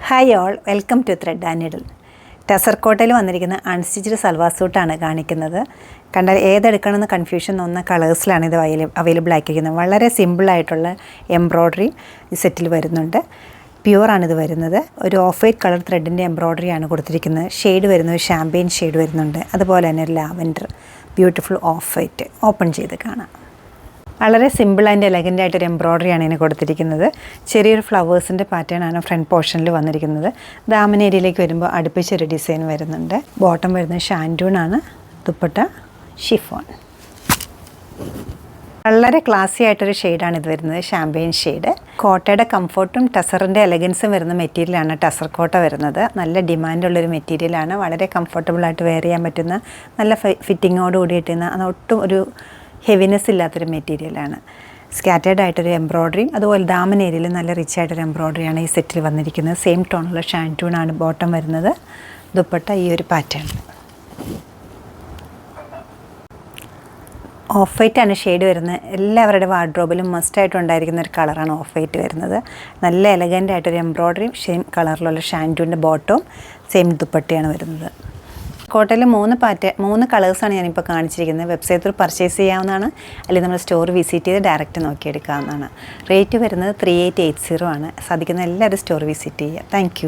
Hi all, welcome to thread and needle. ടെസർ കോട്ടയിൽ വന്നിരിക്കുന്ന അൺസ്റ്റിച്ച്ഡ് സൽവാർ സൂട്ടാണ് കാണിക്കുന്നത്. കണ്ടാൽ ഏതെടുക്കണമെന്ന് കൺഫ്യൂഷൻ തോന്നുന്ന കളേഴ്സിലാണ് ഇത് അവൈലബിൾ ആക്കിയിരിക്കുന്നത്. വളരെ സിമ്പിളായിട്ടുള്ള എംബ്രോയ്ഡറി ഈ സെറ്റിൽ വരുന്നുണ്ട്. പ്യുവറാണിത് വരുന്നത്. ഒരു ഓഫ് വൈറ്റ് കളർ ത്രെഡിൻ്റെ എംബ്രോയ്ഡറിയാണ് കൊടുത്തിരിക്കുന്നത്. ഷെയ്ഡ് വരുന്നത് ഷാമ്പെയിൻ ഷെയ്ഡ് വരുന്നുണ്ട്. അതുപോലെ തന്നെ ഒരു lavender beautiful of white open ചെയ്ത് കാണാം. വളരെ സിമ്പിൾ ആൻഡ് എലഗൻ്റ് ആയിട്ടൊരു എംബ്രോയ്ഡറിയാണ് ഇതിന് കൊടുത്തിരിക്കുന്നത്. ചെറിയൊരു ഫ്ലവേഴ്സിൻ്റെ പാറ്റേൺ ആണ് ഫ്രണ്ട് പോർഷനിൽ വന്നിരിക്കുന്നത്. ദാമൻ ഏരിയയിലേക്ക് വരുമ്പോൾ അടുപ്പിച്ചൊരു ഡിസൈൻ വരുന്നുണ്ട്. ബോട്ടം വരുന്നത് ഷാൻറ്റൂൺ ആണ്. ദുപ്പട്ട ഷിഫോൺ. വളരെ ക്ലാസി ആയിട്ടൊരു ഷെയ്ഡാണ് ഇത് വരുന്നത്, ഷാമ്പെയിൻ ഷെയ്ഡ്. കോട്ടയുടെ കംഫർട്ടും ടസറിൻ്റെ എലഗൻസും വരുന്ന മെറ്റീരിയലാണ് ടസർ കോട്ട വരുന്നത്. നല്ല ഡിമാൻഡുള്ളൊരു മെറ്റീരിയലാണ്. വളരെ കംഫർട്ടബിളായിട്ട് വെയർ ചെയ്യാൻ പറ്റുന്ന, നല്ല ഫിറ്റിങ്ങോട് കൂടി കിട്ടുന്ന, അതൊട്ടും ഒരു ഹെവിനെസ് ഇല്ലാത്തൊരു മെറ്റീരിയലാണ്. സ്കാറ്റേർഡ് ആയിട്ടൊരു എംബ്രോയ്ഡറിയും അതുപോലെ ദാമൻ ഏരിയയിൽ നല്ല റിച്ച് ആയിട്ടൊരു എംബ്രോയ്ഡറിയാണ് ഈ സെറ്റിൽ വന്നിരിക്കുന്നത്. സെയിം ടോണുള്ള ഷാൻറ്റൂണാണ് ബോട്ടം വരുന്നത്. ദുപ്പട്ട ഈ ഒരു പാറ്റേൺ. ഓഫ് വൈറ്റ് ആണ് ഷെയ്ഡ് വരുന്നത്. എല്ലാവരുടെ വാർഡ്രോബിലും മസ്റ്റായിട്ട് ഉണ്ടായിരിക്കുന്ന ഒരു കളറാണ് ഓഫ് വൈറ്റ് വരുന്നത്. നല്ല എലഗൻ്റ് ആയിട്ടൊരു എംബ്രോയ്ഡറിയും സെയിം കളറിലുള്ള ഷാൻറ്റൂണിൻ്റെ ബോട്ടവും സെയിം ദുപ്പട്ടയാണ് വരുന്നത്. കോട്ടയിൽ 3 കളേഴ്സാണ് ഞാനിപ്പോൾ കാണിച്ചിരിക്കുന്നത്. വെബ്സൈറ്റിൽ പർച്ചേസ് ചെയ്യാവുന്നതാണ്, അല്ലെങ്കിൽ നമ്മൾ സ്റ്റോർ വിസിറ്റ് ചെയ്ത് ഡയറക്റ്റ് നോക്കിയെടുക്കാവുന്നതാണ്. റേറ്റ് വരുന്നത് 3880 ആണ്. സാധിക്കുന്ന എല്ലാവരും സ്റ്റോർ വിസിറ്റ് ചെയ്യുക. താങ്ക്